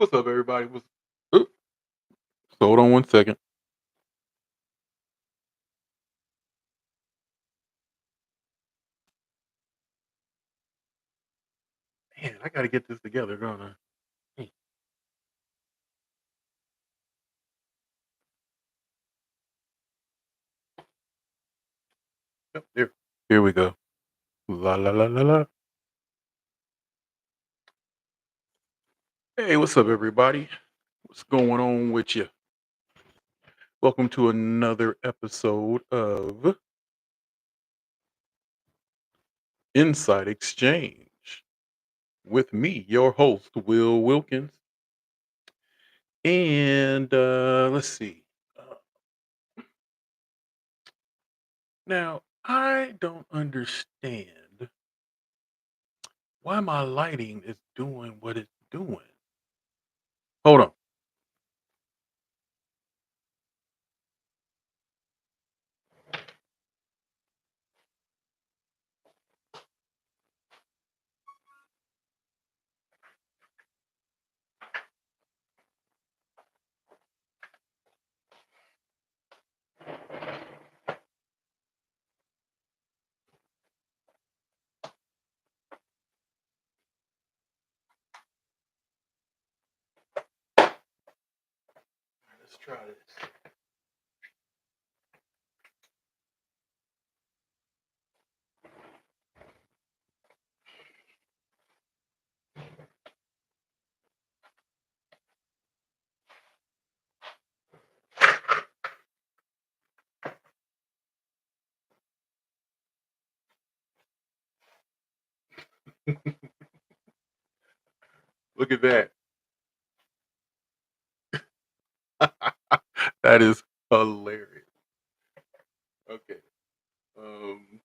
What's up, everybody? Oop, hold on one second. Man, I gotta get this together, don't I? Hey, yep, here we go. La la la la la. Hey, what's up, everybody? What's going on with you? Welcome to another episode of Inside Exchange with me, your host, Will Wilkins. And let's see. Uh, Now, I don't understand why my lighting is doing what it's doing. Hold on. Let's try this. Look at that. That is hilarious. Okay. Um,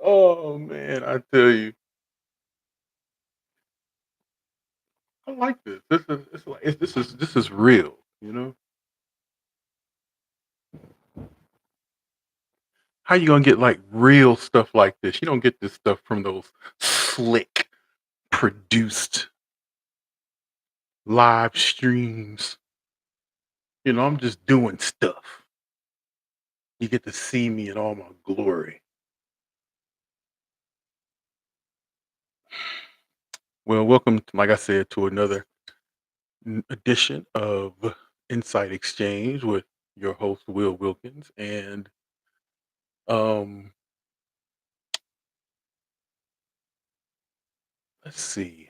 oh man, I tell you, I like this. This is real. You know, how you gonna get like real stuff like this? You don't get this stuff from those slick produced live streams. I'm just doing stuff. You get to see me in all my glory. Well, welcome, like I said, to another edition of Insight Exchange with your host Will Wilkins, and um, let's see.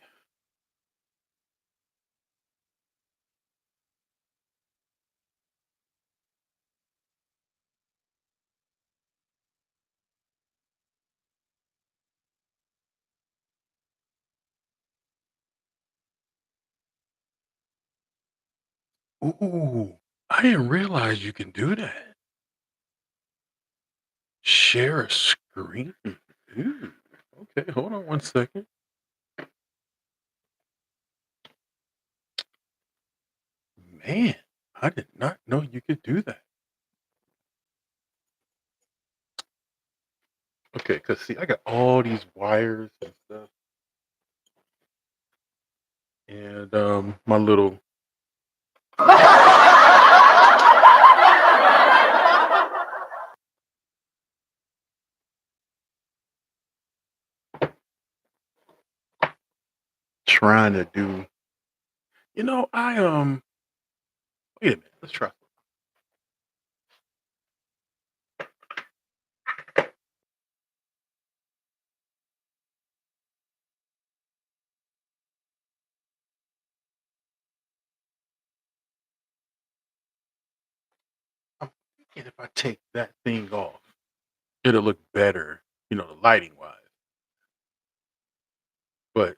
Ooh, I didn't realize you can do that. Share a screen. Ooh, okay, hold on one second. Man, I did not know you could do that. Okay, cause see, I got all these wires and stuff, and my little trying to do. I wait a minute. Let's try. I'm thinking if I take that thing off, it'll look better. The lighting wise. But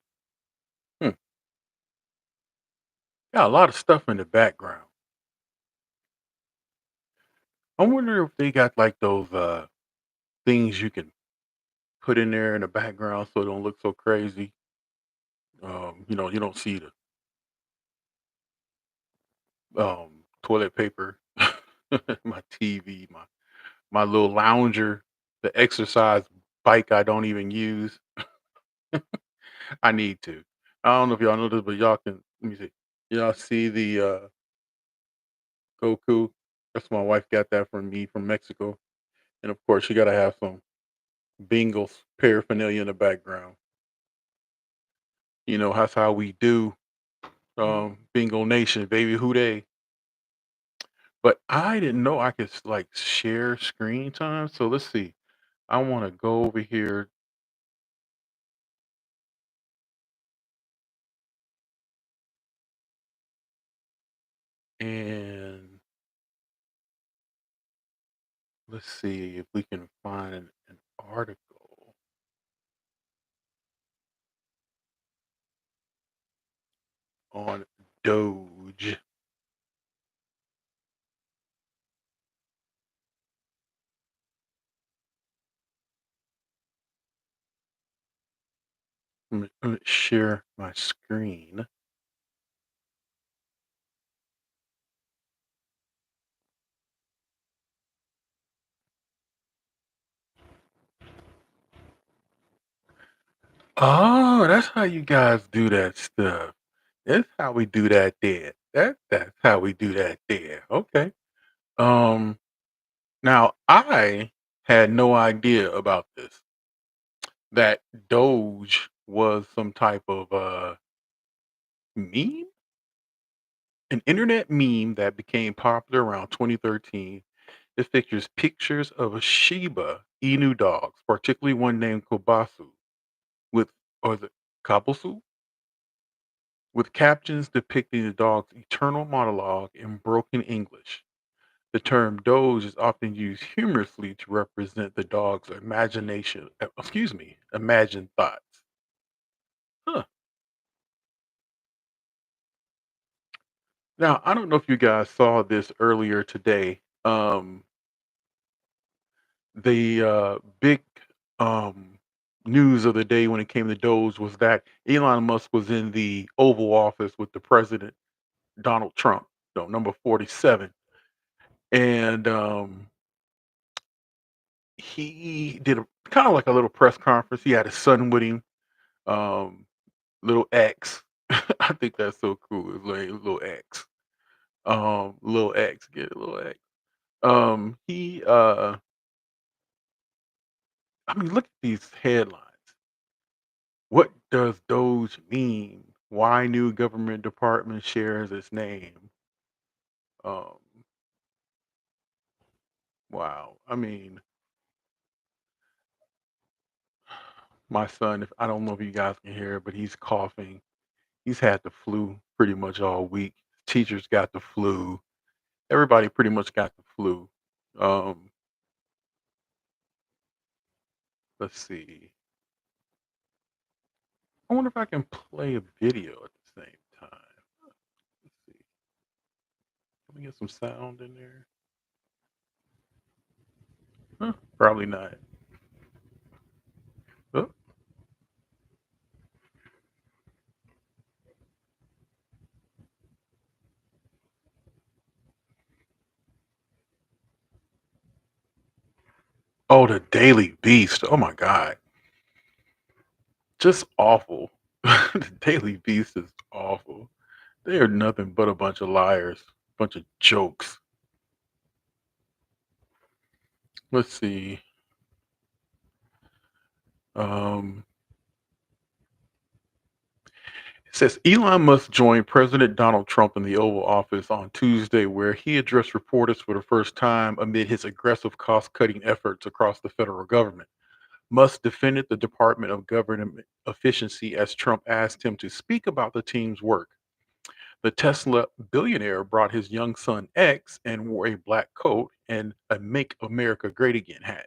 hmm, got a lot of stuff in the background. I wonder if they got like those things you can put in there in the background so it don't look so crazy. You don't see the toilet paper, my TV, my little lounger, the exercise bike I don't even use. I need to. I don't know if y'all know this, but y'all can let me see. Y'all see the Goku? That's my wife got that from me from Mexico. And of course you gotta have some Bengals paraphernalia in the background. That's how we do. Bingo Nation, baby, who they? But I didn't know I could like share screen time. So let's see. I want to go over here and let's see if we can find an article on Doge. Let me share my screen. Oh, that's how you guys do that stuff. That's how we do that there. That's how we do that there. Okay. Um Now I had no idea about this. That Doge was some type of meme, an internet meme that became popular around 2013. It features pictures of a Shiba Inu dogs, particularly one named Kobasu, with or the Kabusu, with captions depicting the dog's eternal monologue in broken English. The term Doge is often used humorously to represent the dog's imagined thoughts. Huh. Now, I don't know if you guys saw this earlier today. The big um, news of the day when it came to Doge was that Elon Musk was in the Oval Office with the president, Donald Trump, number 47. And he did a kind of like a little press conference. He had his son with him, um, little X. I think that's so cool. It's like little X. Little X, get it, little X. He I mean, look at these headlines. What does Doge mean? Why new government department shares its name? Um, wow. I mean, my son, if I don't know if you guys can hear it, but he's coughing. He's had the flu pretty much all week. Teachers got the flu. Everybody pretty much got the flu. Um, let's see. I wonder if I can play a video at the same time. Let's see. Let me get some sound in there. Huh, probably not. Oh, oh, the Daily Beast. Oh my God. Just awful. The Daily Beast is awful. They are nothing but a bunch of liars, bunch of jokes. Let's see. Um, it says Elon Musk joined President Donald Trump in the Oval Office on Tuesday, where he addressed reporters for the first time amid his aggressive cost cutting efforts across the federal government. Musk defended the Department of Government efficiency as Trump asked him to speak about the team's work. The Tesla billionaire brought his young son X and wore a black coat and a Make America Great Again hat.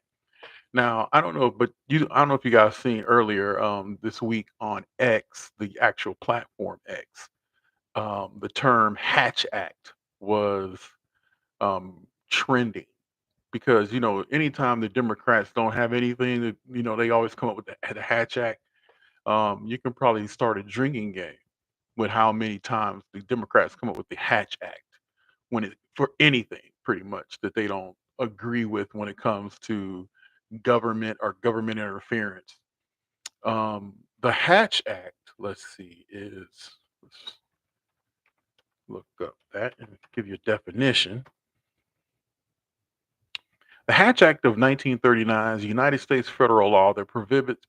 Now, I don't know, but I don't know if you guys seen earlier this week on X, the actual platform X, the term Hatch Act was trending. because anytime the Democrats don't have anything, they always come up with the Hatch Act. You can probably start a drinking game with how many times the Democrats come up with the Hatch Act when it for anything pretty much that they don't agree with when it comes to government or government interference. The Hatch Act, let's see, let's look up that and give you a definition. The Hatch Act of 1939 is a United States federal law that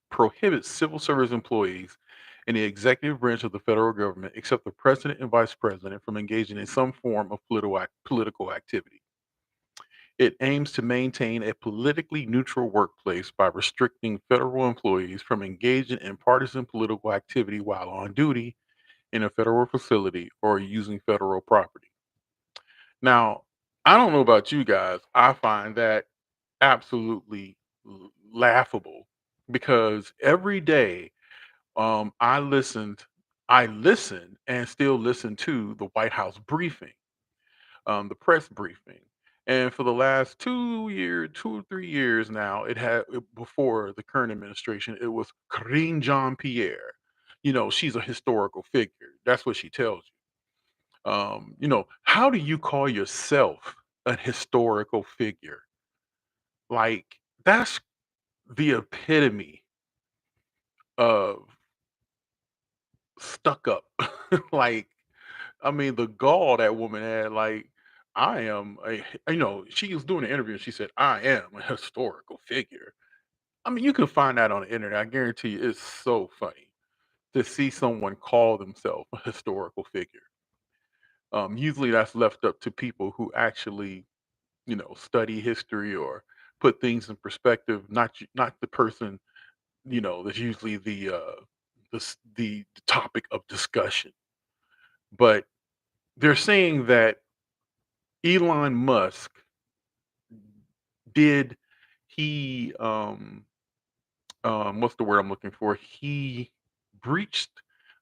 prohibits civil service employees in the executive branch of the federal government, except the president and vice president, from engaging in some form of political activity. It aims to maintain a politically neutral workplace by restricting federal employees from engaging in partisan political activity while on duty in a federal facility or using federal property. Now, I don't know about you guys. I find that absolutely laughable because every day I listened and still listen to the White House briefing, the press briefing. And for the last 2 years, 2 or 3 years now, before the current administration, it was Karine Jean Pierre. She's a historical figure. That's what she tells you. How do you call yourself a historical figure? Like, that's the epitome of stuck up. Like, I mean, the gall that woman had, like, I am she was doing an interview and she said, I am a historical figure. I mean, you can find that on the internet. I guarantee you it's so funny to see someone call themselves a historical figure. Usually that's left up to people who actually, study history or put things in perspective, not the person, that's usually the topic of discussion. But they're saying that Elon Musk did he what's the word I'm looking for? He breached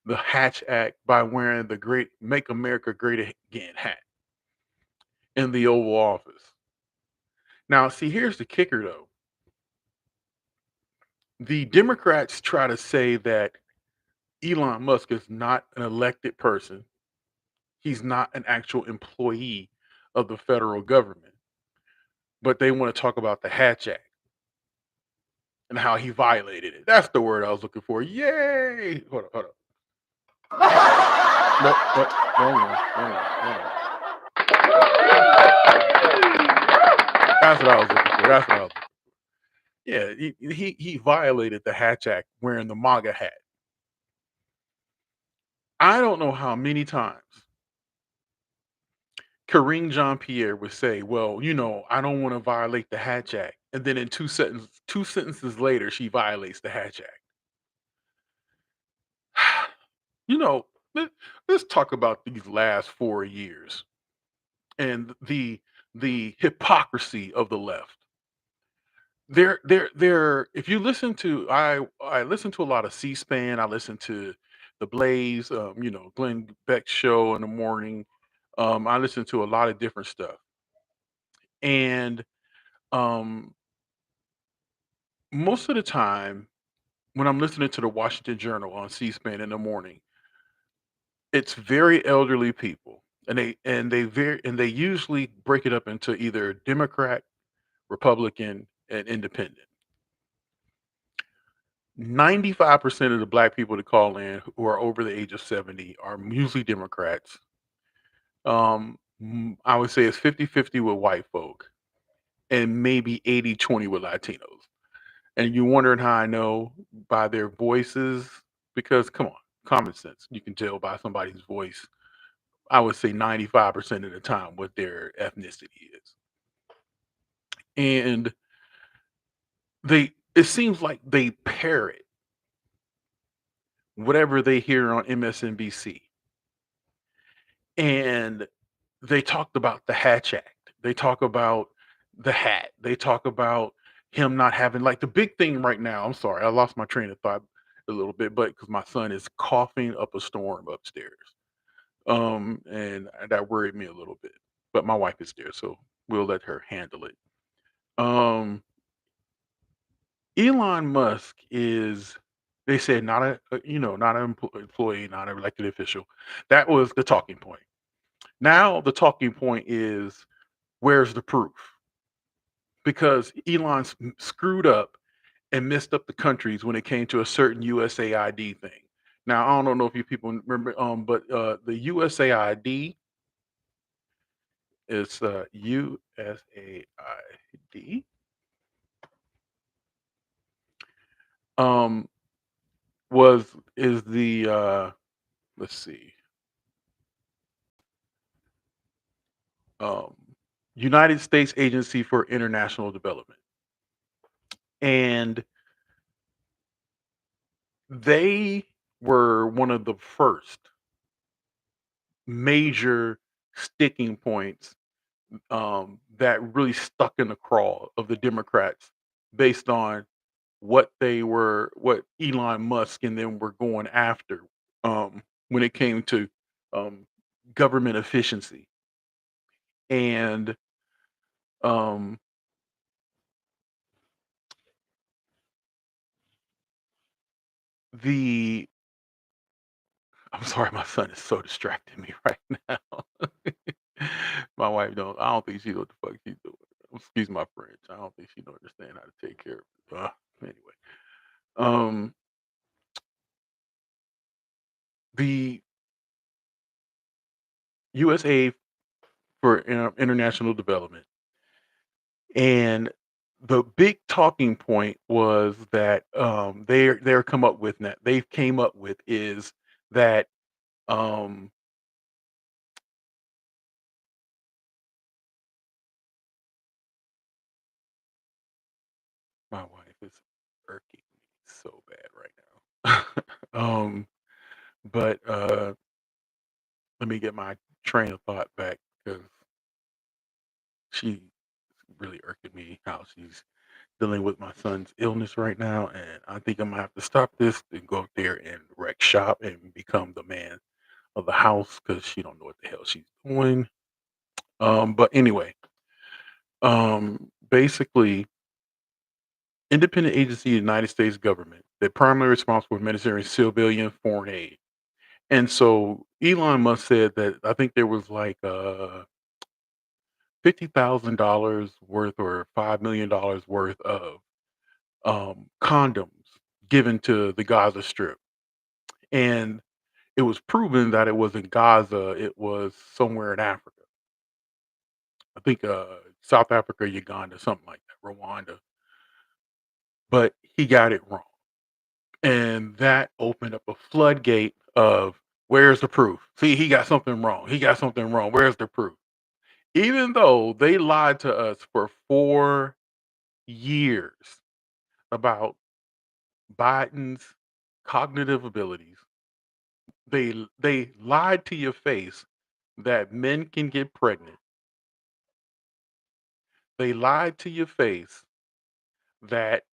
the Hatch Act by wearing the great Make America Great Again hat in the Oval Office. Now, see, here's the kicker though. The Democrats try to say that Elon Musk is not an elected person. He's not an actual employee of the federal government, but they want to talk about the Hatch Act and how he violated it. That's the word I was looking for. Yay! Hold up. No, no, wrong one, wrong one, wrong one. That's what I was looking for. That's what I was. Yeah, he violated the Hatch Act wearing the MAGA hat. I don't know how many times Karine Jean Pierre would say, "Well, I don't want to violate the Hatch Act," and then in two sentences later, she violates the Hatch Act. you know, let, let's talk about these last 4 years and the hypocrisy of the left. They're if you listen to I listen to a lot of C-SPAN, I listen to The Blaze, Glenn Beck's show in the morning. I listen to a lot of different stuff. And um most of the time when I'm listening to the Washington Journal on C-SPAN in the morning, it's very elderly people. And they usually break it up into either Democrat, Republican, and Independent. 95% of the black people that call in who are over the age of 70 are usually Democrats. I would say it's 50-50 with white folk and maybe 80-20 with Latinos. And you're wondering how I know by their voices? Because come on, common sense. You can tell by somebody's voice, I would say 95% of the time what their ethnicity is. And it seems like they parrot whatever they hear on MSNBC. And they talked about the Hatch Act. They talk about the hat. They talk about him not having like the big thing right now. I'm sorry, I lost my train of thought a little bit, but because my son is coughing up a storm upstairs, and that worried me a little bit. But my wife is there, so we'll let her handle it. Um, Elon Musk is, they said, not not an employee, not an elected official. That was the talking point. Now the talking point is, where's the proof? Because Elon screwed up and messed up the countries when it came to a certain USAID thing. Now I don't know if you people remember, but the USAID is USAID. Um, was is the let's see, um, United States Agency for International Development, and they were one of the first major sticking points, that really stuck in the craw of the Democrats based on what Elon Musk and them were going after, when it came to, um, government efficiency. And um, the I'm sorry, my son is so distracting me right now. My wife don't. I don't think she know what the fuck she's doing. Excuse my French. I don't think she don't understand how to take care of it. Anyway, um, the USA for international development, and the big talking point was that, they're come up with that they've came up with is that, um, my wife is irking me so bad right now. But let me get my train of thought back because she's really irking me how she's dealing with my son's illness right now, and I think I'm gonna have to stop this and go up there and wreck shop and become the man of the house because she don't know what the hell she's doing. But anyway, basically, independent agency, United States government, they're primarily responsible for administering civilian foreign aid. And so Elon Musk said that I think there was like $50,000 worth or $5 million worth of condoms given to the Gaza Strip, and it was proven that it was in Gaza. It was somewhere in Africa. I think South Africa, Uganda, something like that, Rwanda. But he got it wrong, and that opened up a floodgate of, where's the proof? See, he got something wrong. He got something wrong. Where's the proof? Even though they lied to us for 4 years about Biden's cognitive abilities, they lied to your face that men can get pregnant. They lied to your face that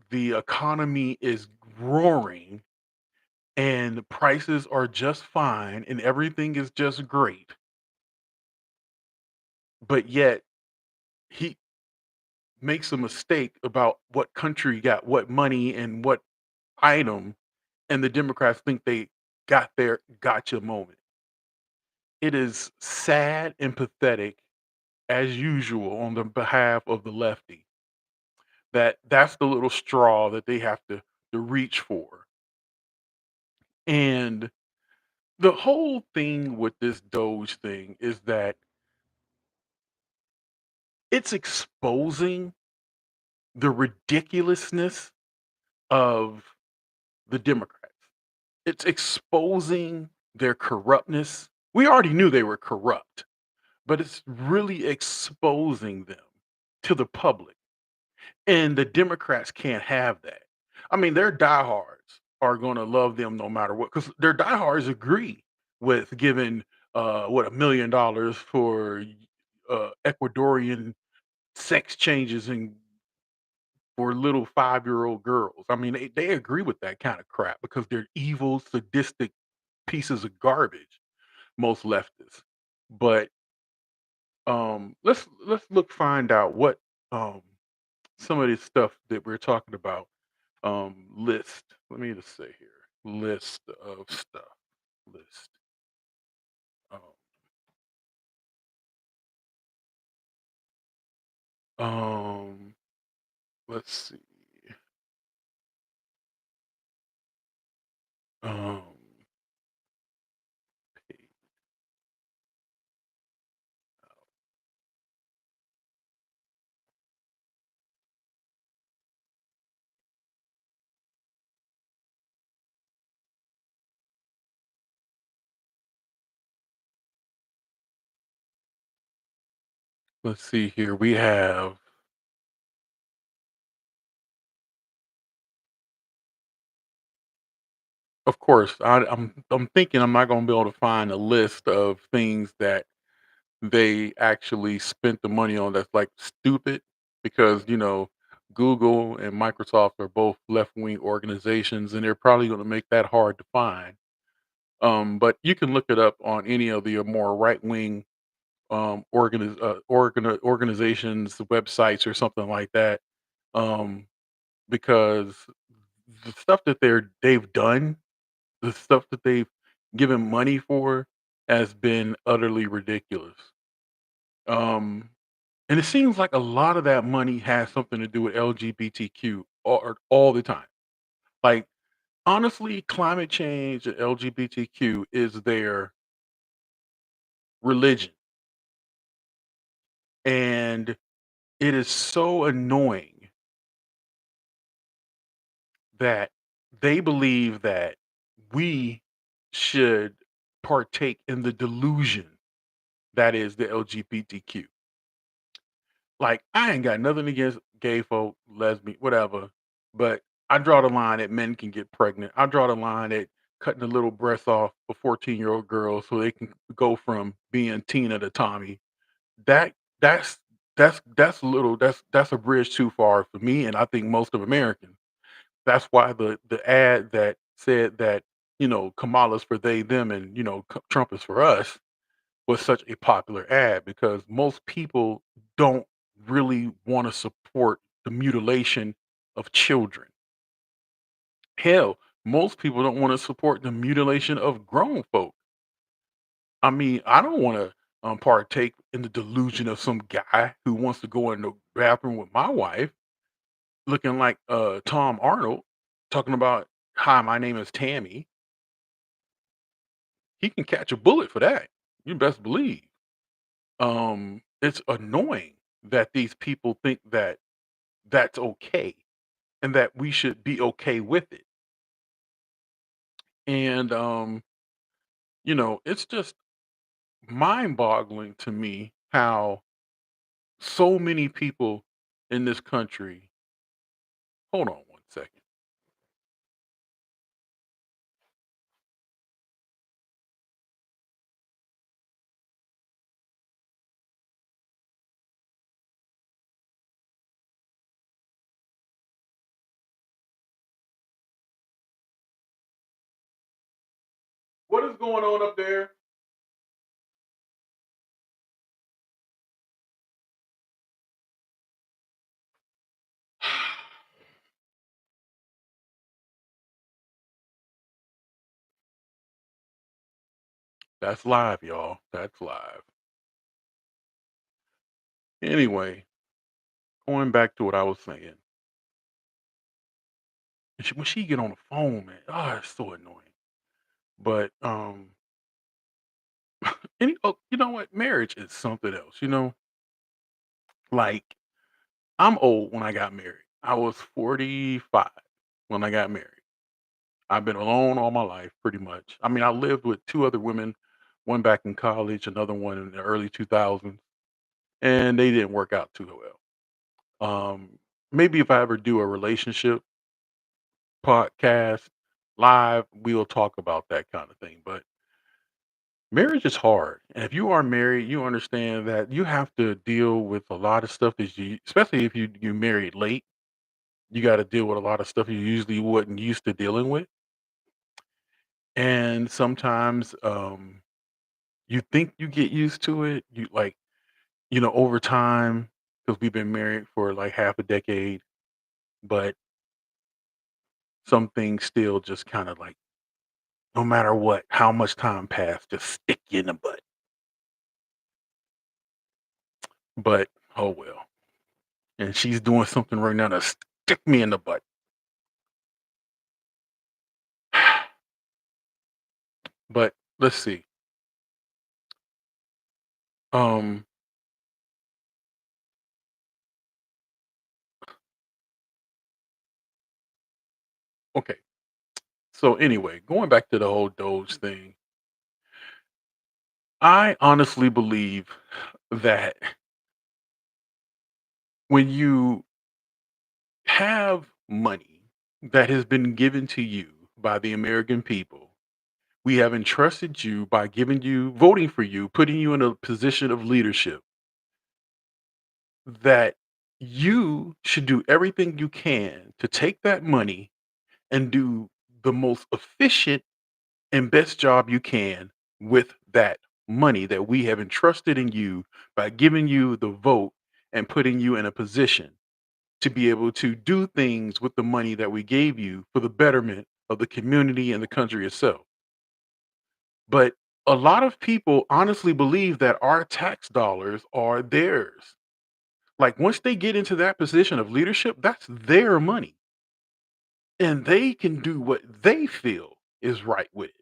the economy is roaring and the prices are just fine and everything is just great. But yet he makes a mistake about what country got what money and what item, and the Democrats think they got their gotcha moment. It is sad and pathetic as usual on the behalf of the lefty that that's the little straw that they have to reach for. And the whole thing with this Doge thing is that it's exposing the ridiculousness of the Democrats. It's exposing their corruptness. We already knew they were corrupt, but it's really exposing them to the public. And the Democrats can't have that. I mean, their diehards are gonna love them no matter what, because their diehards agree with giving, what, $1 million for, Ecuadorian sex changes and for little 5-year-old girls. I mean, they agree with that kinda crap because they're evil, sadistic pieces of garbage, most leftists. But, let's find out what, um some of this stuff that we're talking about. List. Let me just say here. List of stuff. List. Um, um let's see. Um let's see here. We have, of course, I'm thinking I'm not gonna be able to find a list of things that they actually spent the money on that's like stupid because Google and Microsoft are both left wing organizations and they're probably going to make that hard to find. But you can look it up on any of the more right wing organizations, websites, or something like that. Um, because the stuff that they've done, the stuff that they've given money for, has been utterly ridiculous. Um, And it seems like a lot of that money has something to do with LGBTQ all the time. Like, honestly, climate change and LGBTQ is their religion. And it is so annoying that they believe that we should partake in the delusion that is the LGBTQ. Like, I ain't got nothing against gay folk, lesbian, whatever, but I draw the line at men can get pregnant. I draw the line at cutting the little breasts off a 14-year-old girl so they can go from being Tina to Tommy. That that's that's a little that's a bridge too far for me, and I think most of Americans. That's why the ad that said that, Kamala's for they, them, and, Trump is for us was such a popular ad because most people don't really want to support the mutilation of children. Hell, most people don't want to support the mutilation of grown folk. I mean, I don't want to partake in the delusion of some guy who wants to go in the bathroom with my wife looking like Tom Arnold talking about, hi, my name is Tammy. He can catch a bullet for that. You best believe. It's annoying that these people think that that's okay and that we should be okay with it. And it's just mind-boggling to me how so many people in this country. Hold on one second. What is going on up there? That's live, y'all. That's live. Anyway, going back to what I was saying. When she get on the phone, man, it's so annoying. But you know what? Marriage is something else. Like, I'm old when I got married. I was 45 when I got married. I've been alone all my life pretty much. I mean, I lived with 2 other women, one back in college, another one in the early 2000s, and they didn't work out too well. Maybe if I ever do a relationship podcast live, we'll talk about that kind of thing, but marriage is hard, and if you are married, you understand that you have to deal with a lot of stuff that you, especially if you married late. You gotta deal with a lot of stuff you usually wasn't used to dealing with, and sometimes, you think you get used to it, over time, because we've been married for like half a decade, but some things still just kind of like, no matter what, how much time passed, just stick you in the butt. But oh well. And she's doing something right now to stick me in the butt. But let's see. Um, okay. So anyway, going back to the whole Doge thing, I honestly believe that when you have money that has been given to you by the American people, we have entrusted you by giving you, voting for you, putting you in a position of leadership, that you should do everything you can to take that money and do the most efficient and best job you can with that money that we have entrusted in you by giving you the vote and putting you in a position to be able to do things with the money that we gave you for the betterment of the community and the country itself. But a lot of people honestly believe that our tax dollars are theirs. Like once they get into that position of leadership, that's their money and they can do what they feel is right with it.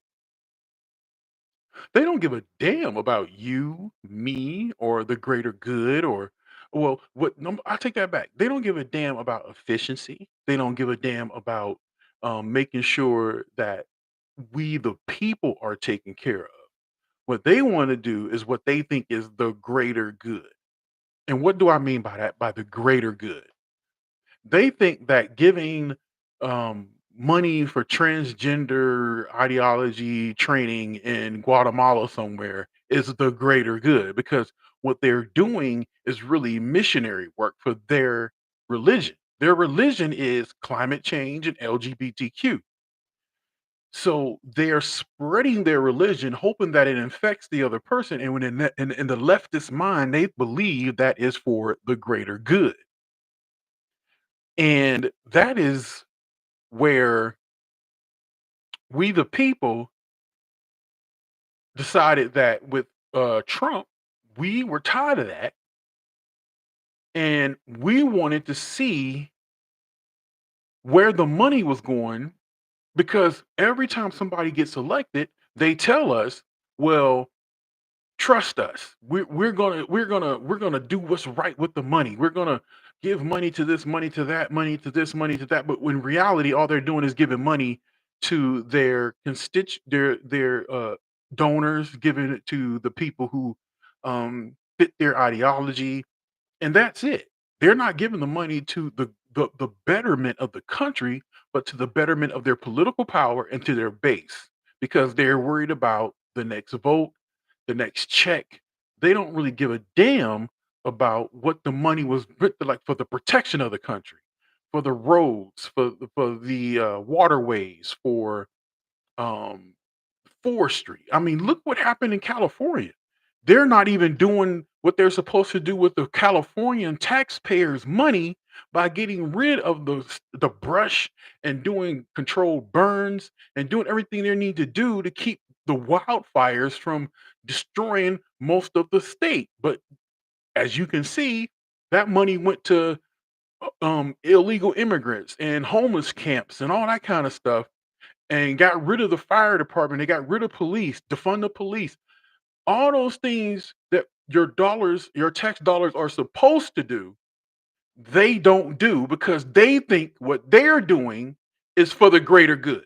They don't give a damn about you, me, or the greater good or well, what no, I take that back. They don't give a damn about efficiency. They don't give a damn about making sure that we the people are taken care of. What they want to do is what they think is the greater good. And what do I mean by that? By the greater good. They think that giving money for transgender ideology training in Guatemala somewhere is the greater good because what they're doing is really missionary work for their religion. Their religion is climate change and LGBTQ. So they're spreading their religion, hoping that it infects the other person. And when in the leftist mind, they believe that is for the greater good. And that is where we the people decided that with Trump, we were tired of that and we wanted to see where the money was going because every time somebody gets elected, they tell us, well, trust us. We're gonna do what's right with the money. We're gonna give money to this, money to that, money to this, money to that. But in reality, all they're doing is giving money to their their donors, giving it to the people who fit their ideology, and that's it. They're not giving the money to the betterment of the country, but to the betterment of their political power and to their base because they're worried about the next vote, the next check. They don't really give a damn about what the money was like for the protection of the country, for the roads, for the waterways, for um, forestry. I mean, look what happened in California. They're not even doing what they're supposed to do with the Californian taxpayers' money by getting rid of the brush and doing controlled burns and doing everything they need to do to keep the wildfires from destroying most of the state. But as you can see, that money went to illegal immigrants and homeless camps and all that kind of stuff and got rid of the fire department. They got rid of police, defund the police. All those things that your dollars, your tax dollars are supposed to do, they don't do because they think what they're doing is for the greater good.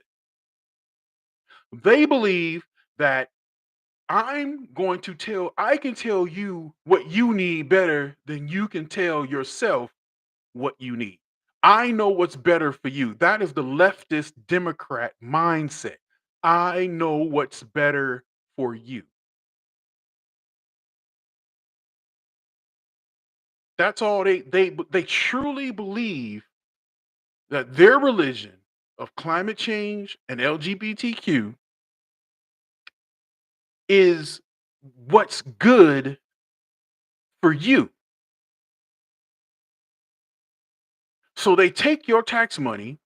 They believe that I can tell you what you need better than you can tell yourself what you need. I know what's better for you. That is the leftist Democrat mindset. I know what's better for you. That's all they truly believe that their religion of climate change and LGBTQ is what's good for you. So they take your tax money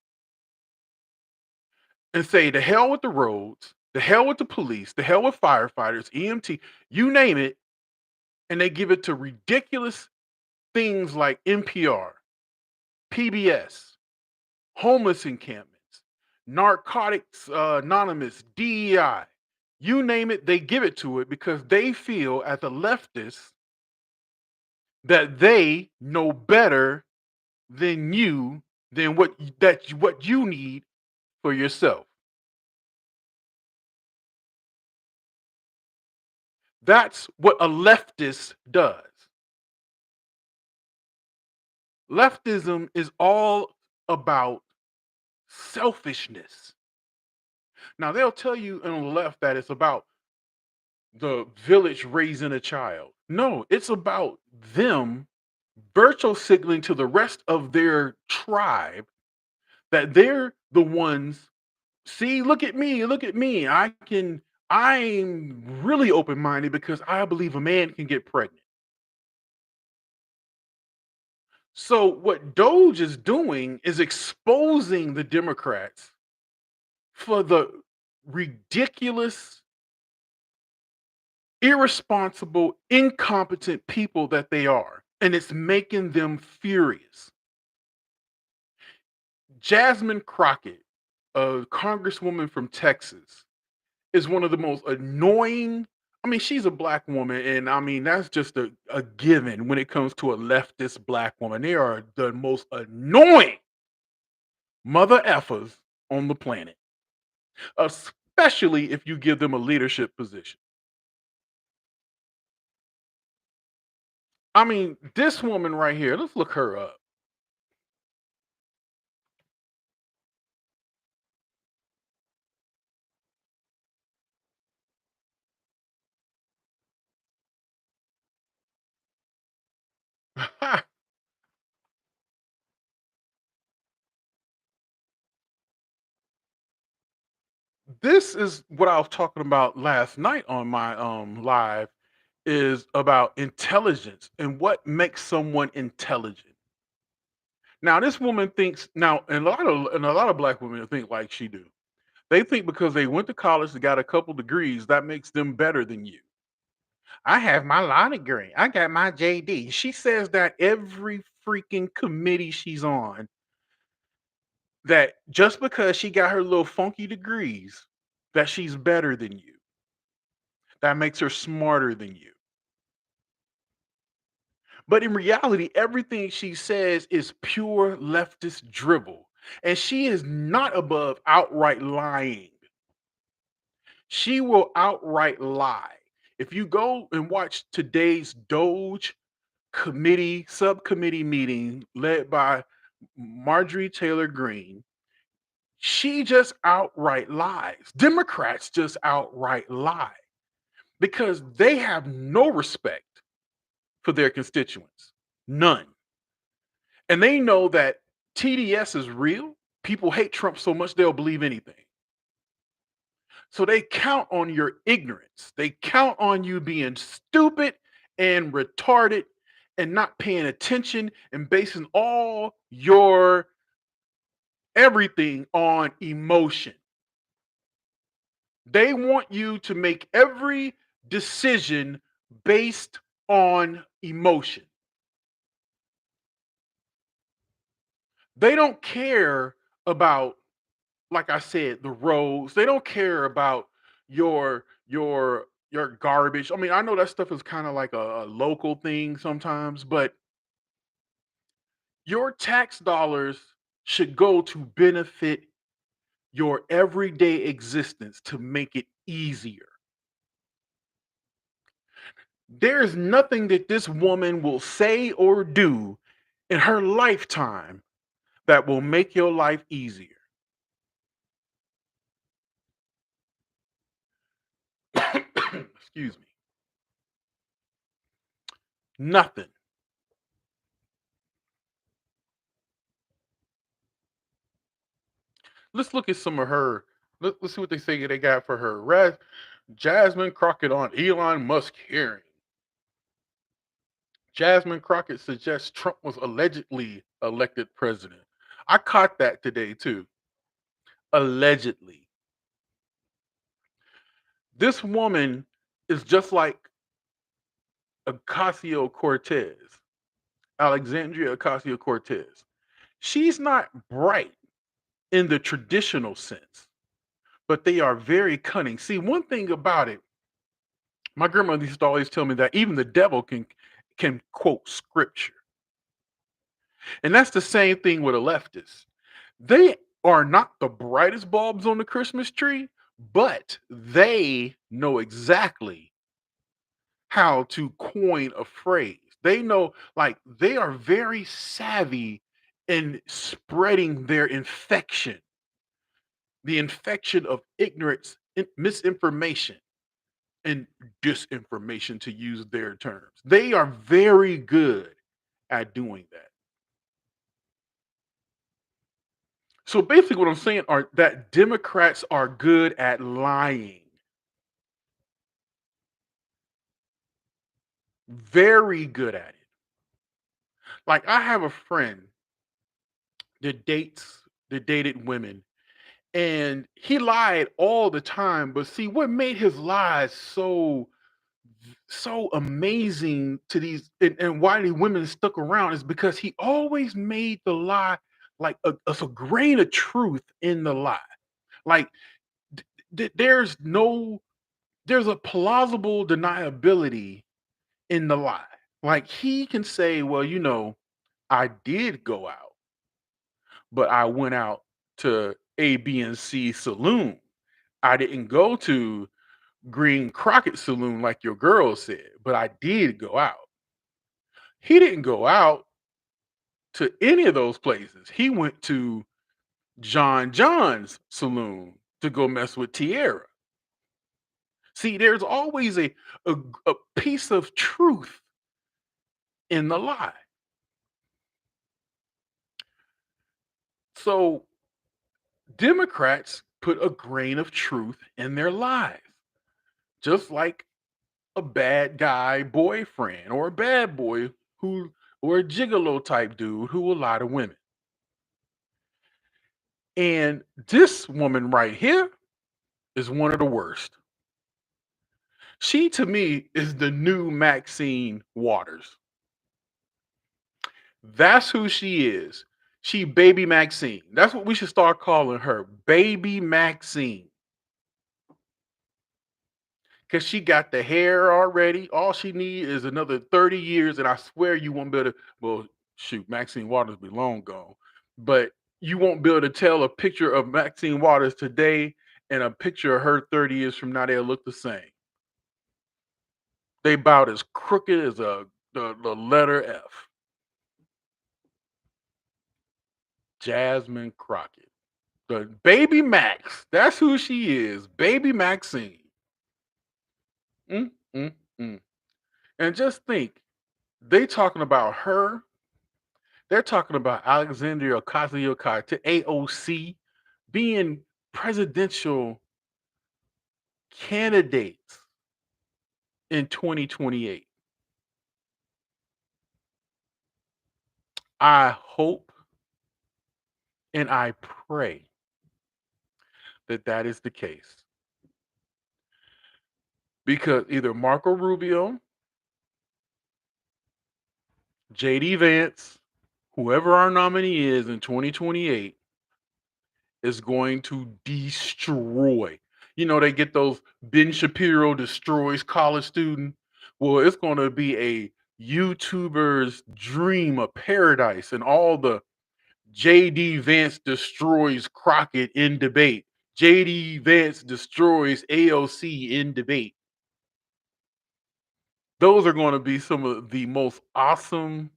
and say, the hell with the roads, the hell with the police, the hell with firefighters, EMT, you name it, and they give it to ridiculous things like NPR, PBS, homeless encampments, Narcotics Anonymous, DEI, you name it, they give it to it because they feel as a leftist that they know better than you, than what you need for yourself. That's what a leftist does. Leftism is all about selfishness. Now they'll tell you on the left that it's about the village raising a child. No, it's about them virtual signaling to the rest of their tribe that they're the ones. See, look at me, look at me. I'm really open-minded because I believe a man can get pregnant. So what Doge is doing is exposing the Democrats for the ridiculous, irresponsible, incompetent people that they are. And it's making them furious. Jasmine Crockett, a congresswoman from Texas, is one of the most annoying. I mean, she's a black woman, and I mean, that's just a given when it comes to a leftist black woman. They are the most annoying mother effers on the planet, especially if you give them a leadership position. I mean, this woman right here, let's look her up. This is what I was talking about last night on my live, is about intelligence and what makes someone intelligent. Now this woman thinks now, and a lot of black women think like she do. They think because they went to college, they got a couple degrees, that makes them better than you. I have my law degree. I got my JD. She says that every freaking committee she's on, that just because she got her little funky degrees, that she's better than you. That makes her smarter than you. But in reality, everything she says is pure leftist dribble. And she is not above outright lying. She will outright lie. If you go and watch today's Doge committee, subcommittee meeting led by Marjorie Taylor Greene, she just outright lies. Democrats just outright lie because they have no respect for their constituents. None. And they know that TDS is real. People hate Trump so much they'll believe anything. So they count on your ignorance. They count on you being stupid and retarded and not paying attention and basing all your everything on emotion. They want you to make every decision based on emotion. They don't care about, like I said, the roads. They don't care about your garbage. I mean, I know that stuff is kind of like a local thing sometimes, but your tax dollars should go to benefit your everyday existence to make it easier. There's nothing that this woman will say or do in her lifetime that will make your life easier. Excuse me. Nothing. Let's look at some of her. Let's see what they say they got for her. Jasmine Crockett on Elon Musk hearing. Jasmine Crockett suggests Trump was allegedly elected president. I caught that today too. Allegedly. This woman is just like Ocasio Cortez, Alexandria Ocasio Cortez. She's not bright in the traditional sense, but they are very cunning. See, one thing about it, my grandmother used to always tell me that even the devil can quote scripture. And that's the same thing with a leftist. They are not the brightest bulbs on the Christmas tree, but they know exactly how to coin a phrase. They know, like, they are very savvy in spreading their infection, the infection of ignorance, misinformation, and disinformation, to use their terms. They are very good at doing that. So basically, what I'm saying are that Democrats are good at lying, very good at it. Like, I have a friend that dated women, and he lied all the time. But see, what made his lies so amazing to these, and why the women stuck around, is because he always made the lie like a grain of truth in the lie. Like, d- there's no there's a plausible deniability in the lie. Like, he can say, well, I did go out, but I went out to A, B, and C saloon. I didn't go to Green Crockett Saloon like your girl said, but I did go out. He didn't go out to any of those places. He went to John John's saloon to go mess with Tierra. See, there's always a, a piece of truth in the lie. So Democrats put a grain of truth in their lies, just like a bad guy boyfriend or a bad boy who or a gigolo type dude who will lie to women. And this woman right here is one of the worst. She, to me, is the new Maxine Waters. That's who she is. She baby Maxine. That's what we should start calling her, baby Maxine. Because she got the hair already. All she needs is another 30 years, and I swear you won't be able to. Well, shoot, Maxine Waters be long gone, but you won't be able to tell a picture of Maxine Waters today and a picture of her 30 years from now. They'll look the same. They about as crooked as the letter F. Jasmine Crockett. The baby Max. That's who she is. Baby Maxine. Mm, mm, mm. And just think, they talking about her. They're talking about Alexandria Ocasio-Cortez, AOC, being presidential candidates in 2028. I hope and I pray that that is the case, because either Marco Rubio, JD Vance, whoever our nominee is in 2028, is going to destroy. They get those Ben Shapiro destroys college student. Well, it's going to be a YouTuber's dream of paradise, and all the JD Vance destroys Crockett in debate. JD Vance destroys AOC in debate. Those are going to be some of the most awesome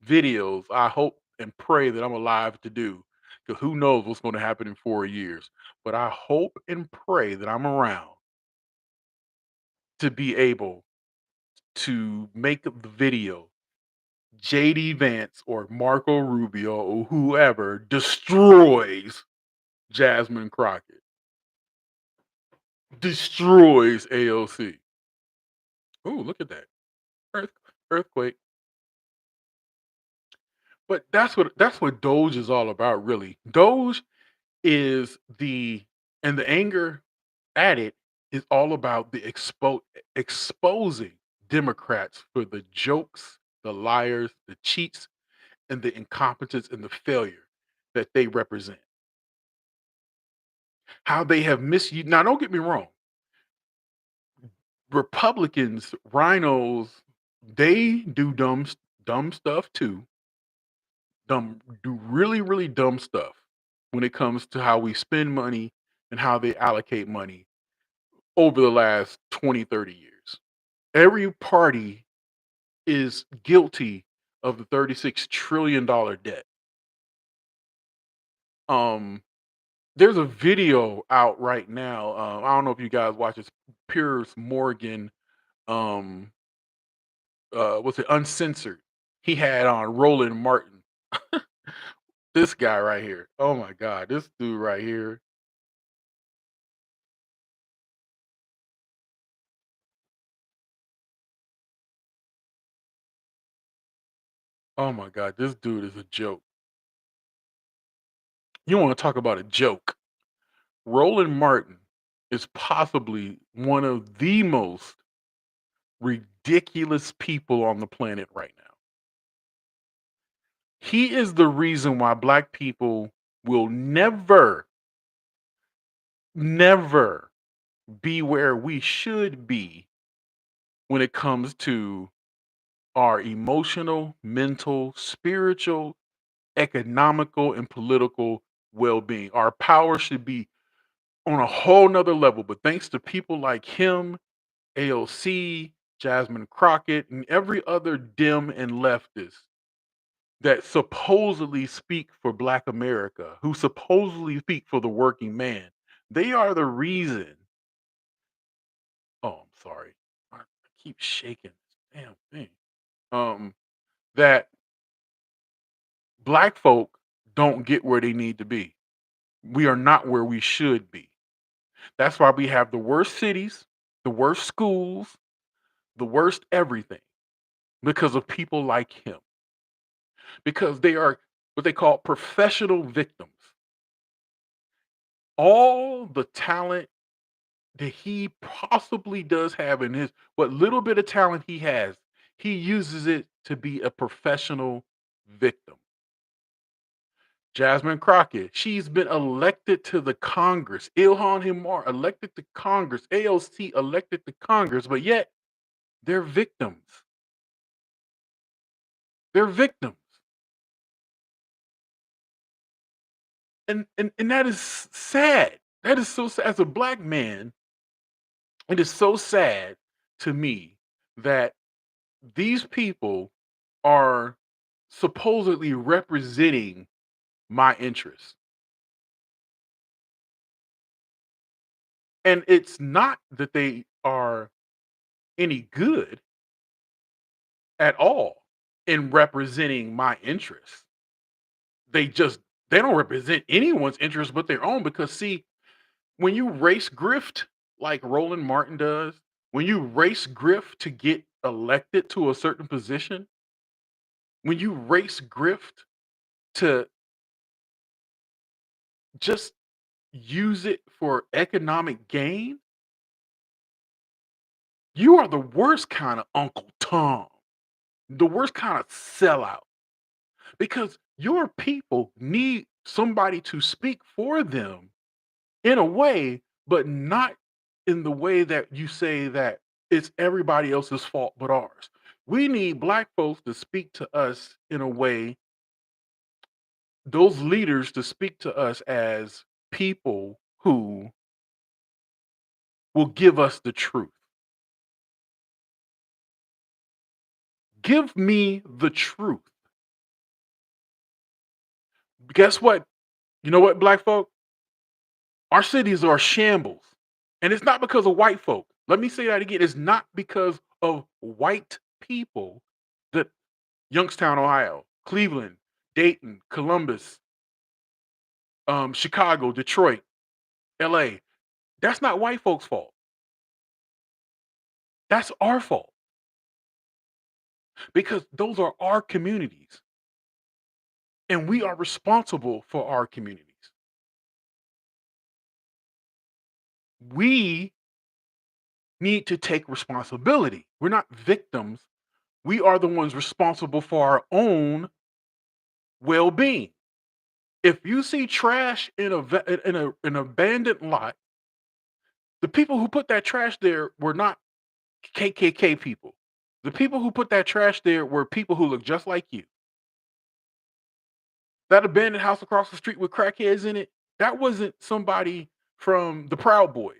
videos I hope and pray that I'm alive to do. Because who knows what's going to happen in 4 years. But I hope and pray that I'm around to be able to make the video. JD Vance or Marco Rubio or whoever destroys Jasmine Crockett, destroys AOC. Ooh, look at that. Earth, earthquake. But that's what Doge is all about, really. Doge is the anger at it is all about the exposing Democrats for the jokes, the liars, the cheats, and the incompetence and the failure that they represent. How they have misused. Now, don't get me wrong. Republicans, rhinos, they do dumb stuff too. Do really, really dumb stuff when it comes to how we spend money and how they allocate money over the last 20, 30 years. Every party is guilty of the $36 trillion debt. Um, there's a video out right now. I don't know if you guys watch this. Piers Morgan, um, was it Uncensored? He had on Roland Martin. This guy right here. Oh my God, this dude right here. Oh my God, this dude is a joke. You want to talk about a joke? Roland Martin is possibly one of the most ridiculous people on the planet right now. He is the reason why black people will never, never be where we should be when it comes to our emotional, mental, spiritual, economical, and political well being. Our power should be on a whole nother level. But thanks to people like him, AOC, Jasmine Crockett, and every other dim and leftist that supposedly speak for Black America, who supposedly speak for the working man, they are the reason. Oh, I'm sorry. I keep shaking this damn thing. Um, that black folk don't get where they need to be. We are not where we should be. That's why we have the worst cities, the worst schools, the worst everything because of people like him. Because they are what they call professional victims. All the talent that he possibly does have in his what little bit of talent he has, he uses it to be a professional victim. Jasmine Crockett, she's been elected to the Congress. Ilhan Himar elected to Congress. AOC elected to Congress, but yet they're victims. They're victims. And that is sad. That is so sad. As a black man, it is so sad to me that these people are supposedly representing my interests. And it's not that they are any good at all in representing my interests. They just they don't represent anyone's interest but their own because see, when you race grift like Roland Martin does, when you race grift to get elected to a certain position, when you race grift to just use it for economic gain, you are the worst kind of Uncle Tom, the worst kind of sellout because your people need somebody to speak for them in a way, but not in the way that you say that it's everybody else's fault but ours. We need black folks to speak to us in a way, those leaders to speak to us as people who will give us the truth. Give me the truth. Guess what? You know what, black folk? Our cities are shambles. And it's not because of white folk. Let me say that again. It's not because of white people that Youngstown, Ohio, Cleveland, Dayton, Columbus, Chicago, Detroit, LA. That's not white folks' fault. That's our fault because those are our communities. and we are responsible for our communities. We need to take responsibility. We're not victims. We are the ones responsible for our own well-being. If you see trash in an abandoned lot, the people who put that trash there were not KKK people. The people who put that trash there were people who look just like you. That abandoned house across the street with crackheads in it, that wasn't somebody from the Proud Boys.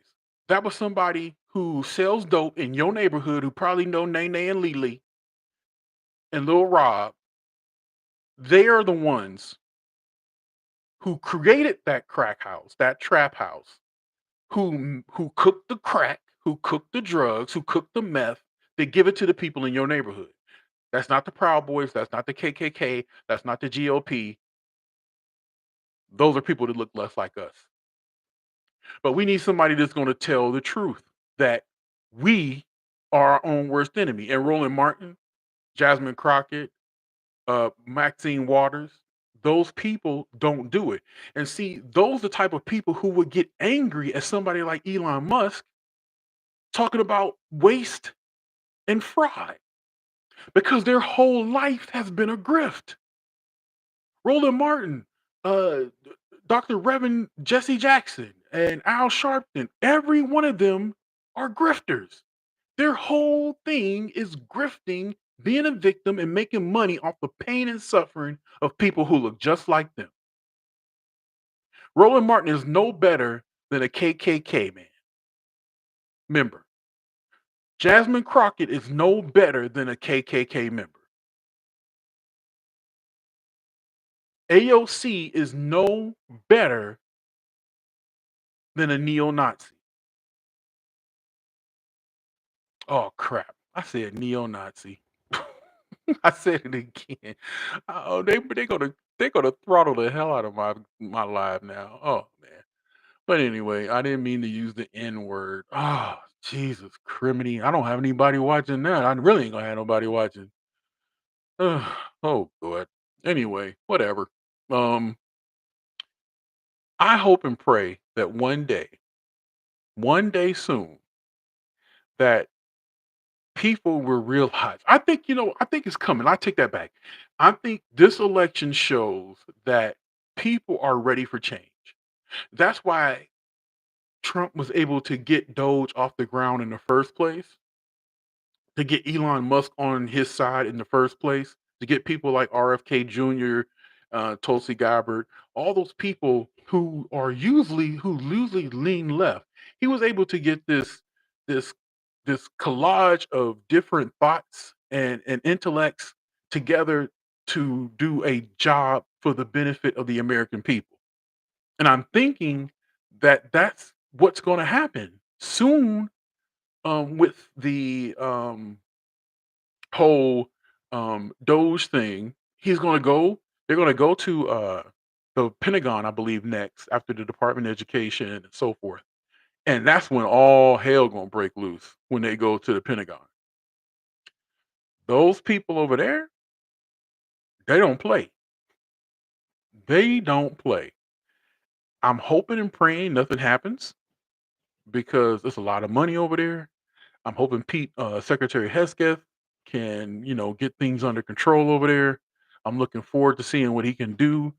That was somebody who sells dope in your neighborhood who probably know Nene and Lily and Lil Rob. They are the ones who created that crack house, that trap house, who cooked the crack, who cooked the drugs, who cooked the meth. They give it to the people in your neighborhood. That's not the Proud Boys. That's not the KKK. That's not the GOP. Those are people that look less like us. But we need somebody that's going to tell the truth that we are our own worst enemy. And Roland Martin, Jasmine Crockett, Maxine Waters, those people don't do it. And see, those are the type of people who would get angry at somebody like Elon Musk talking about waste and fraud because their whole life has been a grift. Roland Martin, uh, Dr. Reverend Jesse Jackson, and Al Sharpton, every one of them are grifters. Their whole thing is grifting, being a victim, and making money off the pain and suffering of people who look just like them. Roland Martin is no better than a KKK member. Jasmine Crockett is no better than a KKK member. AOC is no better than a neo-Nazi. Oh crap! I said neo-Nazi. I said it again. Oh, they gonna throttle the hell out of my live now. Oh man. But anyway, I didn't mean to use the N word. Oh, Jesus criminy. I don't have anybody watching that. I really ain't gonna have nobody watching. Ugh, oh God. Anyway, whatever. Um, I hope and pray that one day soon, that people will realize. I think it's coming. I take that back. I think this election shows that people are ready for change. That's why Trump was able to get Doge off the ground in the first place, to get Elon Musk on his side in the first place, to get people like RFK Jr., Tulsi Gabbard, all those people who usually lean left. He was able to get this this collage of different thoughts and intellects together to do a job for the benefit of the American people. And I'm thinking that that's what's going to happen soon, with the whole Doge thing. He's going to go. They're going to go to the Pentagon, I believe, next after the Department of Education and so forth. And that's when all hell going to break loose when they go to the Pentagon. Those people over there, they don't play. They don't play. I'm hoping and praying nothing happens because there's a lot of money over there. I'm hoping Secretary Hesketh can, get things under control over there. I'm looking forward to seeing what he can do.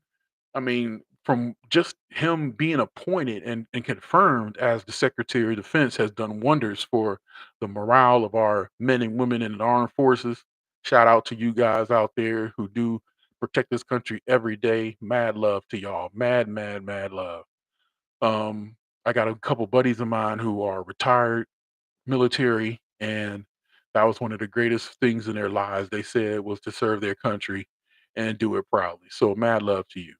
I mean, from just him being appointed and confirmed as the Secretary of Defense has done wonders for the morale of our men and women in the armed forces. Shout out to you guys out there who do protect this country every day. Mad love to y'all. Mad, mad, mad love. I got a couple buddies of mine who are retired military, and that was one of the greatest things in their lives. They said was to serve their country and do it proudly. So mad love to you.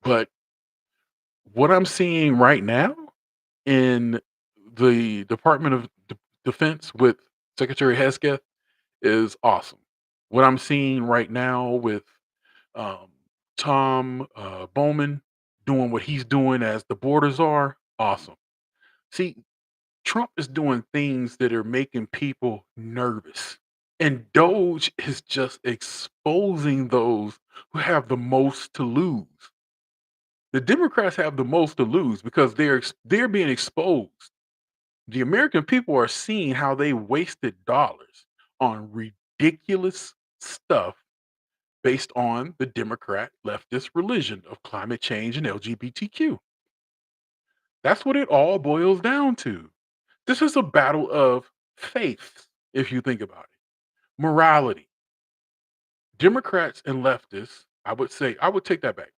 But what I'm seeing right now in the Department of Defense with Secretary Hesketh is awesome. What I'm seeing right now with um, Tom Bowman doing what he's doing as the borders are awesome. See, Trump is doing things that are making people nervous. And Doge is just exposing those who have the most to lose. The Democrats have the most to lose because they're being exposed. The American people are seeing how they wasted dollars on ridiculous stuff based on the Democrat leftist religion of climate change and LGBTQ. That's what it all boils down to. This is a battle of faiths, if you think about it. Morality. Democrats and leftists, I would take that back.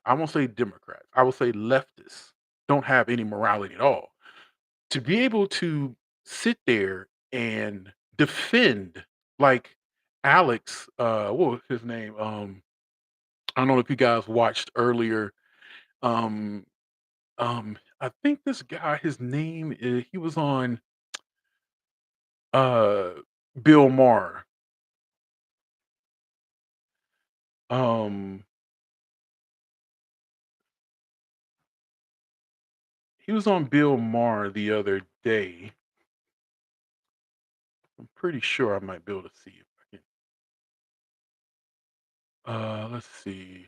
I won't say Democrats. I will say leftists don't have any morality at all. To be able to sit there and defend like Alex, what was his name? I don't know if you guys watched earlier. Um, I think this guy, his name is he was on uh Bill Maher. Um, he was on Bill Maher the other day. I'm pretty sure I might be able to see if I can. Let's see.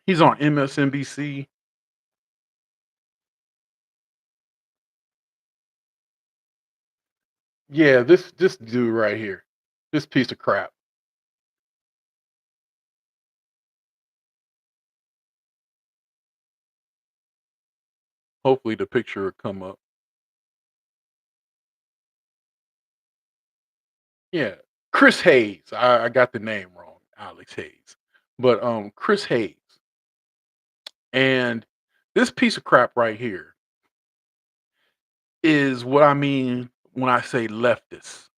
He's on MSNBC. Yeah, this dude right here. This piece of crap. Hopefully the picture will come up. Yeah. Chris Hayes. I got the name wrong. Alex Hayes. But Chris Hayes. And this piece of crap right here is what I mean when I say leftist.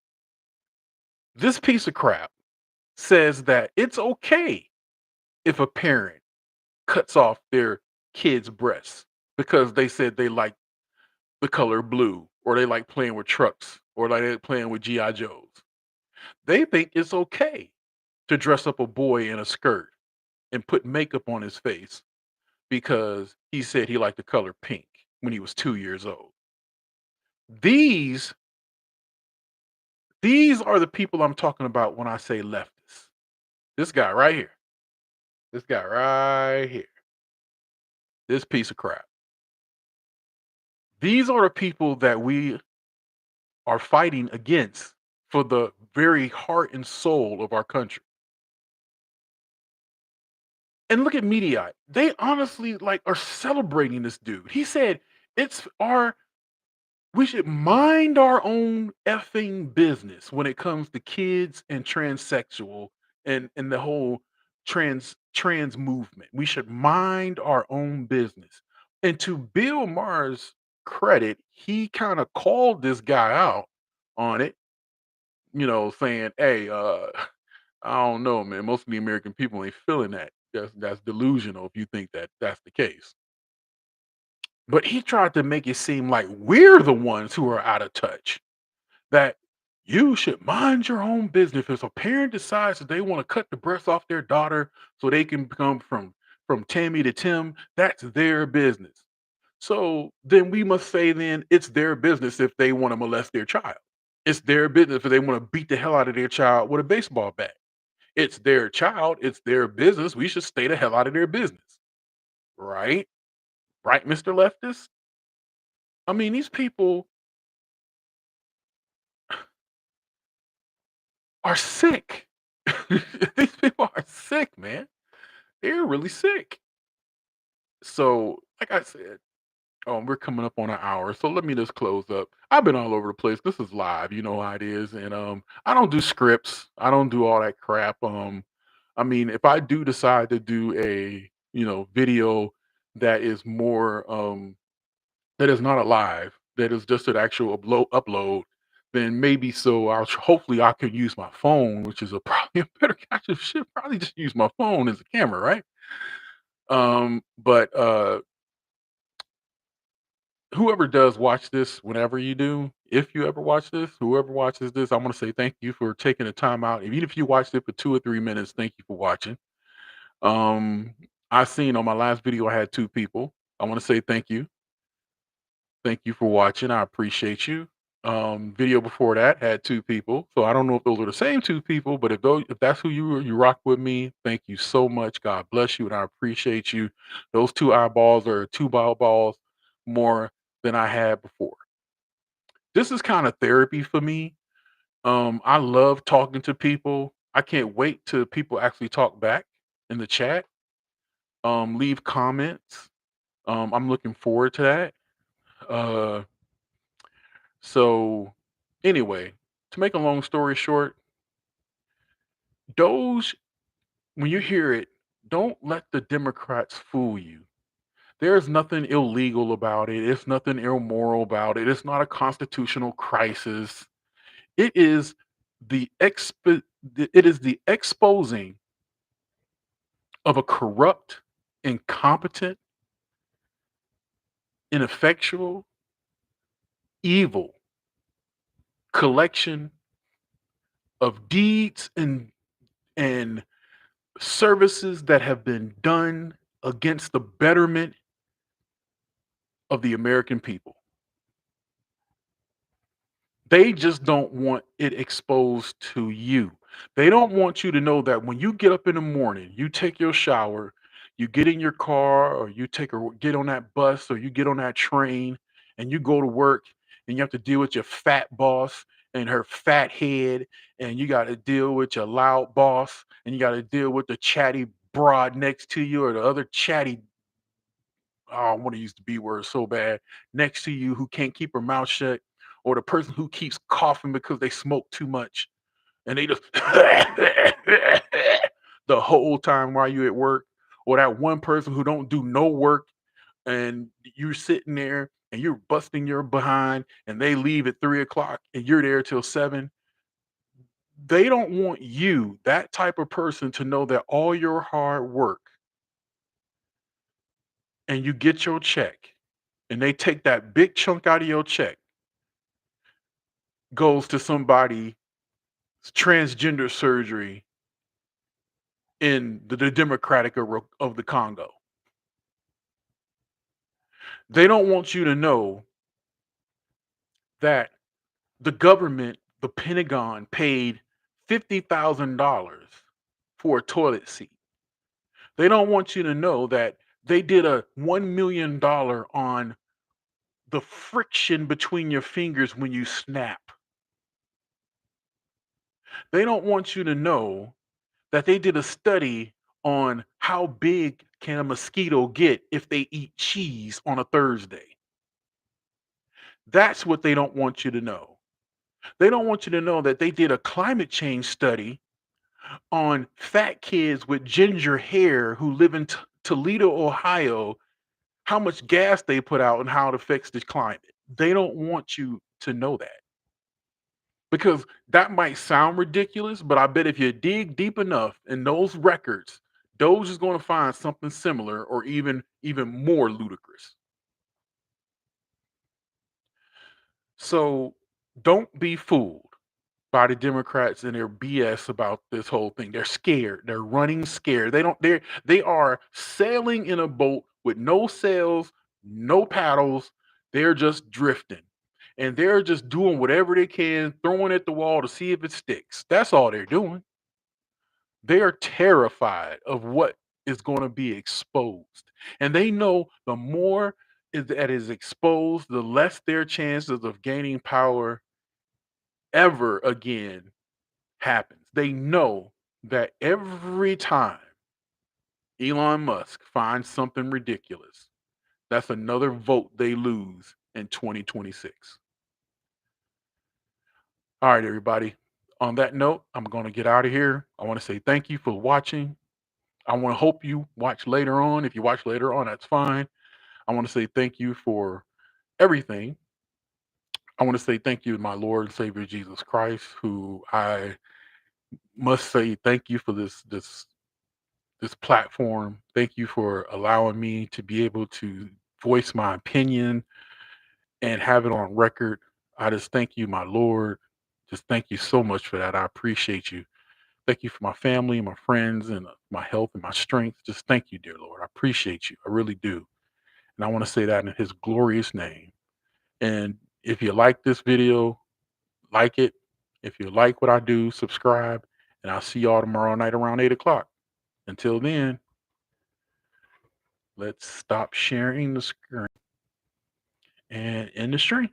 This piece of crap says that it's okay if a parent cuts off their kid's breasts because they said they like the color blue or they like playing with trucks or like they playing with GI Joes. They think it's okay to dress up a boy in a skirt and put makeup on his face because he said he liked the color pink when he was 2 years old. These these are the people I'm talking about when I say leftists. This guy right here. This guy right here. This piece of crap. These are the people that we are fighting against for the very heart and soul of our country. And look at Mediaite. They honestly like are celebrating this dude. He said it's our we should mind our own effing business when it comes to kids and transsexual and the whole trans movement. We should mind our own business. And to Bill Maher's credit, he kind of called this guy out on it, saying, "Hey, I don't know, man. Most of the American people ain't feeling that. That's delusional if you think that that's the case." But he tried to make it seem like we're the ones who are out of touch. That you should mind your own business. If a parent decides that they want to cut the breast off their daughter so they can become from Tammy to Tim, that's their business. So then we must say then it's their business if they want to molest their child. It's their business if they want to beat the hell out of their child with a baseball bat. It's their child, it's their business. We should stay the hell out of their business. Right? Right, Mr. Leftist? I mean, these people are sick. These people are sick, man. They're really sick. So, like I said, we're coming up on an hour, so let me just close up. I've been all over the place. This is live, you know how it is, and I don't do scripts. I don't do all that crap. I mean, if I do decide to do a video that is more that is not a live, that is just an actual upload, then maybe so hopefully I could use my phone, which is a probably a better catch of shit. Probably just use my phone as a camera, right? But whoever does watch this, whenever you do, if you ever watch this, whoever watches this, I want to say thank you for taking the time out. Even if you watched it for 2 or 3 minutes, thank you for watching. Um, I seen on my last video I had two people. I want to say thank you. Thank you for watching. I appreciate you. Video before that had 2 people, so I don't know if those are the same 2 people, but if that's who you rock with me, thank you so much. God bless you, and I appreciate you. Those 2 eyeballs are 2 balls more than I had before. This is kinda therapy for me. I love talking to people. I can't wait till people actually talk back in the chat, leave comments. I'm looking forward to that. Uh, so anyway, to make a long story short, Doge, when you hear it, don't let the Democrats fool you. There's nothing illegal about it. It's nothing immoral about it. It's not a constitutional crisis. It is the exposing of a corrupt, incompetent, ineffectual, evil collection of deeds and services that have been done against the betterment of the American people. They just don't want it exposed to you. They don't want you to know that when you get up in the morning, you take your shower, you get in your car, or you get on that bus, or you get on that train, and you go to work, and you have to deal with your fat boss and her fat head, and you got to deal with your loud boss, and you got to deal with the chatty broad next to you, or the other chatty, oh, I want to use the B word so bad, next to you who can't keep her mouth shut, or the person who keeps coughing because they smoke too much and they just the whole time while you at work, or that one person who don't do no work and you're sitting there and you're busting your behind and they leave at 3 o'clock and you're there till 7. They don't want you, that type of person, to know that all your hard work and you get your check and they take that big chunk out of your check goes to somebody's transgender surgery in the Democratic of the Congo. They don't want you to know that the government, the Pentagon, paid $50,000 for a toilet seat. They don't want you to know that they did a $1 million on the friction between your fingers when you snap. They don't want you to know that they did a study on how big can a mosquito get if they eat cheese on a Thursday. That's what they don't want you to know. They don't want you to know that they did a climate change study on fat kids with ginger hair who live in Toledo, Ohio, how much gas they put out and how it affects the climate. They don't want you to know that because that might sound ridiculous, but I bet if you dig deep enough in those records, Doge is going to find something similar or even more ludicrous. So don't be fooled by the Democrats and their BS about this whole thing. They're scared. They're running scared. They are sailing in a boat with no sails, no paddles. They're just drifting. And they're just doing whatever they can, throwing at the wall to see if it sticks. That's all they're doing. They are terrified of what is going to be exposed. And they know the more that is exposed, the less their chances of gaining power ever again happens. They know that every time Elon Musk finds something ridiculous, that's another vote they lose in 2026. All right, everybody. On that note, I'm going to get out of here. I want to say thank you for watching. I want to hope you watch later on. If you watch later on, that's fine. I want to say thank you for everything. I want to say thank you to my Lord and Savior Jesus Christ, who I must say thank you for this platform. Thank you for allowing me to be able to voice my opinion and have it on record. I just thank you, my Lord. Just thank you so much for that. I appreciate you. Thank you for my family, my friends, and my health and my strength. Just thank you, dear Lord. I appreciate you. I really do. And I want to say that in his glorious name. And if you like this video, like it. If you like what I do, subscribe. And I'll see y'all tomorrow night around 8 o'clock. Until then, let's stop sharing the screen and end the stream.